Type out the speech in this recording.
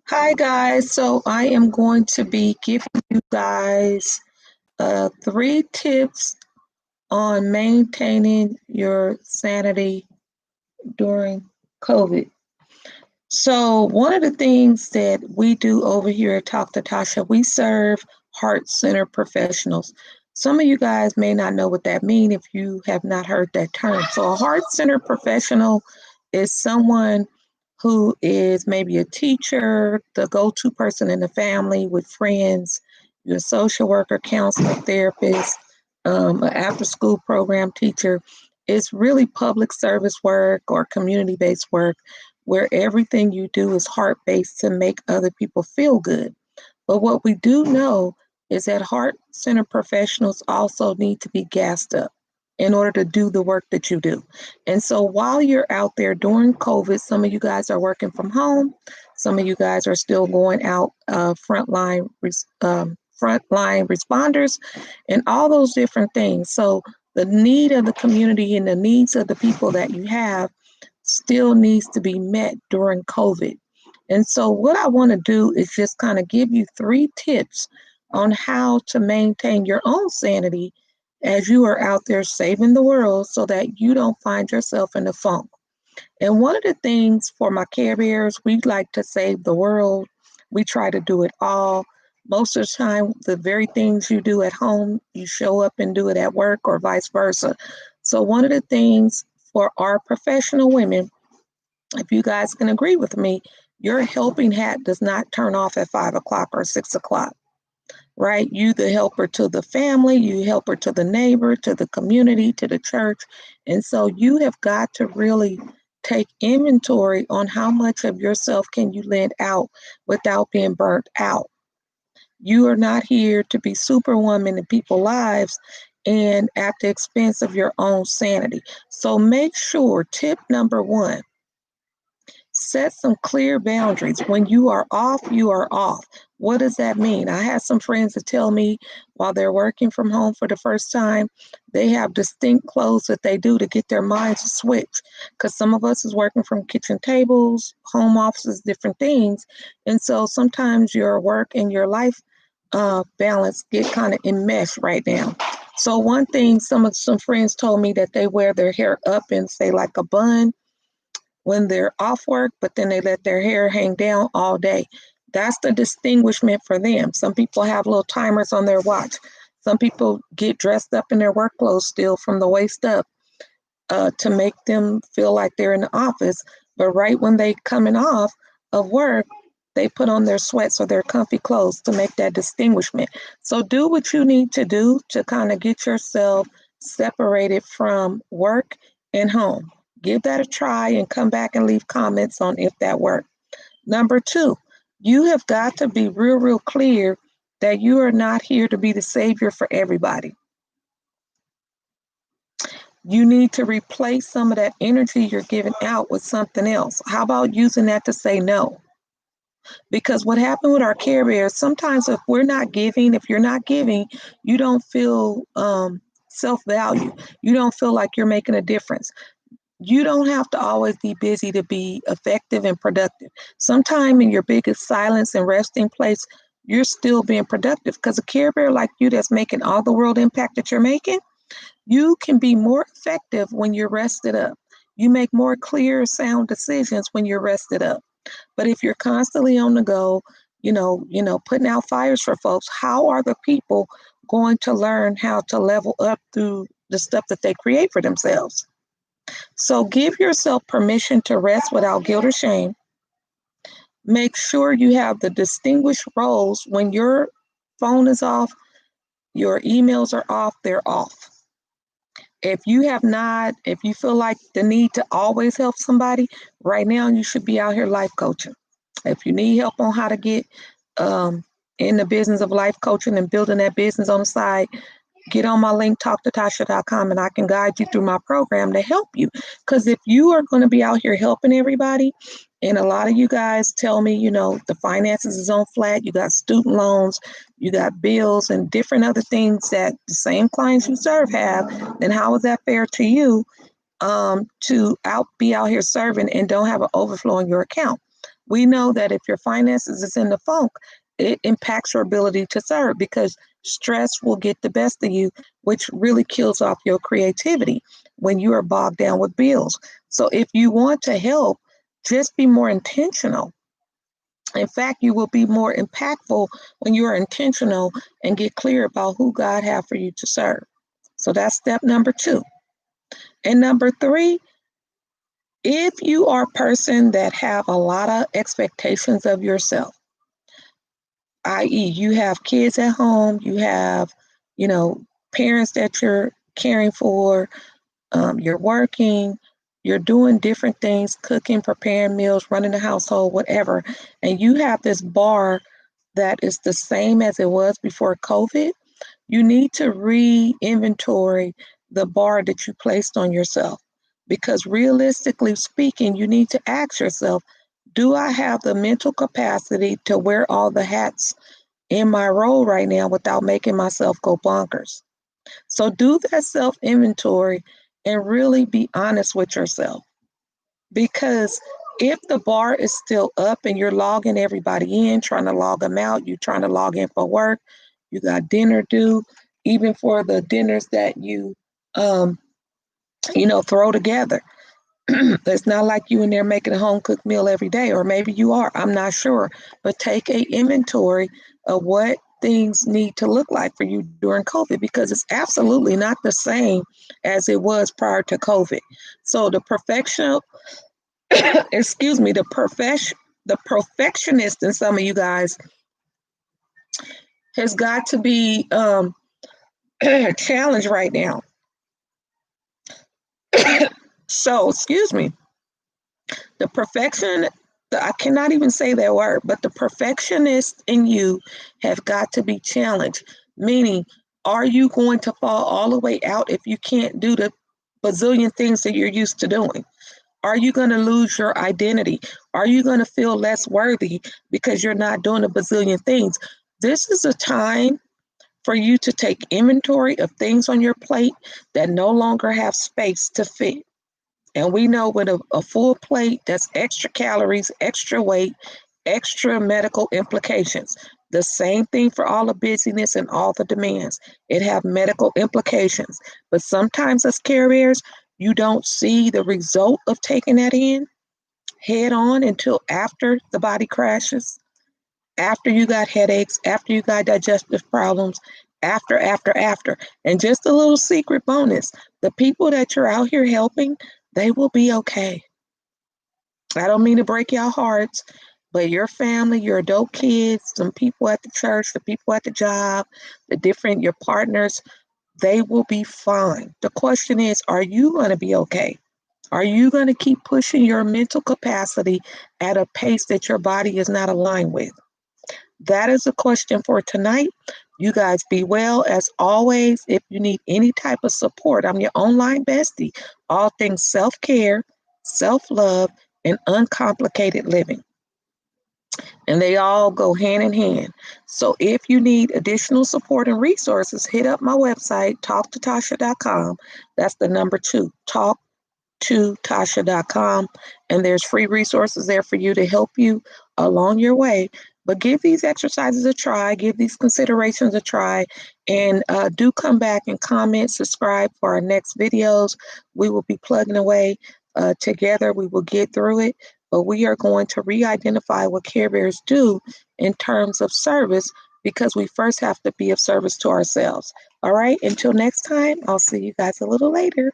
Hi guys, so I am going to be giving you guys three tips on maintaining your sanity during COVID. So one of the things that we do over here at Talk to Tasha, we serve heart center professionals. Some of you guys may not know what that means if you have not heard that term. So a heart center professional is someone who is maybe a teacher, the go-to person in the family with friends, your social worker, counselor, therapist, an after-school program teacher. It's really public service work or community-based work where everything you do is heart based to make other people feel good. But what we do know is that heart center professionals also need to be gassed up in order to do the work that you do. And so while you're out there during COVID, some of you guys are working from home, some of you guys are still going out frontline responders, and all those different things. So the need of the community and the needs of the people that you have still needs to be met during COVID. And so, what I want to do is just kind of give you three tips on how to maintain your own sanity as you are out there saving the world so that you don't find yourself in a funk. And one of the things for my care bears, we like to save the world. We try to do it all. Most of the time, the very things you do at home, you show up and do it at work or vice versa. So, one of the things for our professional women, if you guys can agree with me, your helping hat does not turn off at 5 o'clock or 6 o'clock, right? You the helper to the family, you helper to the neighbor, to the community, to the church. And so you have got to really take inventory on how much of yourself can you lend out without being burnt out. You are not here to be superwoman in people's lives and at the expense of your own sanity. So make sure, tip number one, set some clear boundaries. When you are off, you are off. What does that mean? I had some friends that tell me while they're working from home for the first time, they have distinct clothes that they do to get their minds to switch. Because some of us is working from kitchen tables, home offices, different things. And so sometimes your work and your life balance get kind of enmeshed right now. So one thing some friends told me that they wear their hair up in say like a bun when they're off work, but then they let their hair hang down all day. That's the distinguishment for them. Some people have little timers on their watch. Some people get dressed up in their work clothes still from the waist up to make them feel like they're in the office. But right when they coming off of work, they put on their sweats or their comfy clothes to make that distinguishment. So do what you need to do to kind of get yourself separated from work and home. Give that a try and come back and leave comments on if that worked. Number two, you have got to be real clear that you are not here to be the savior for everybody. You need to replace some of that energy you're giving out with something else. How about using that to say no? Because what happened with our care bears, sometimes if we're not giving, if you're not giving, you don't feel self-value. You don't feel like you're making a difference. You don't have to always be busy to be effective and productive. Sometime in your biggest silence and resting place, you're still being productive because a care bear like you that's making all the world impact that you're making, you can be more effective when you're rested up. You make more clear, sound decisions when you're rested up. But if you're constantly on the go, putting out fires for folks, how are the people going to learn how to level up through the stuff that they create for themselves? So give yourself permission to rest without guilt or shame. Make sure you have the distinguished roles. When your phone is off, your emails are off, they're off. If you feel like the need to always help somebody, right now you should be out here life coaching. If you need help on how to get um, in the business of life coaching and building that business on the side, get on my link, talktotasha.com, and I can guide you through my program to help you. Because if you are going to be out here helping everybody, and a lot of you guys tell me, the finances is on flat, you got student loans, you got bills and different other things that the same clients you serve have, then how is that fair to you to be out here serving and don't have an overflow in your account? We know that if your finances is in the funk, it impacts your ability to serve because stress will get the best of you, which really kills off your creativity when you are bogged down with bills. So if you want to help, just be more intentional. In fact, you will be more impactful when you are intentional and get clear about who God has for you to serve. So that's step number 2. And number 3, if you are a person that have a lot of expectations of yourself, i.e., you have kids at home, you have, you know, parents that you're caring for, you're working, you're doing different things, cooking, preparing meals, running the household, whatever, and you have this bar that is the same as it was before COVID, you need to re-inventory the bar that you placed on yourself. Because realistically speaking, you need to ask yourself, do I have the mental capacity to wear all the hats in my role right now without making myself go bonkers? So do that self inventory and really be honest with yourself. Because if the bar is still up and you're logging everybody in, trying to log them out, you're trying to log in for work, you got dinner due, even for the dinners that um, throw together. It's not like you in there making a home cooked meal every day, or maybe you are, I'm not sure. But take a inventory of what things need to look like for you during COVID because it's absolutely not the same as it was prior to COVID. So the perfection, excuse me, the perfectionist in some of you guys has got to be challenged right now. So, excuse me, the perfection, I cannot even say that word, but the perfectionist in you have got to be challenged. Meaning, are you going to fall all the way out if you can't do the bazillion things that you're used to doing? Are you going to lose your identity? Are you going to feel less worthy because you're not doing a bazillion things? This is a time for you to take inventory of things on your plate that no longer have space to fit. And we know with a full plate, that's extra calories, extra weight, extra medical implications. The same thing for all the busyness and all the demands. It have medical implications. But sometimes as carriers, you don't see the result of taking that in head on until after the body crashes, after you got headaches, after you got digestive problems, after. And just a little secret bonus, the people that you're out here helping, they will be okay. I don't mean to break your hearts, but your family, your adult kids, some people at the church, the people at the job, your partners, they will be fine. The question is, are you going to be okay? Are you going to keep pushing your mental capacity at a pace that your body is not aligned with? That is a question for tonight. You guys be well. As always, if you need any type of support, I'm your online bestie. All things self care, self love, and uncomplicated living. And they all go hand in hand. So if you need additional support and resources, hit up my website, talktotasha.com. That's the number 2, talktotasha.com. And there's free resources there for you to help you along your way. But give these exercises a try, give these considerations a try, and do come back and comment, subscribe for our next videos. We will be plugging away together. We will get through it, but we are going to re-identify what Care Bears do in terms of service because we first have to be of service to ourselves. All right, until next time, I'll see you guys a little later.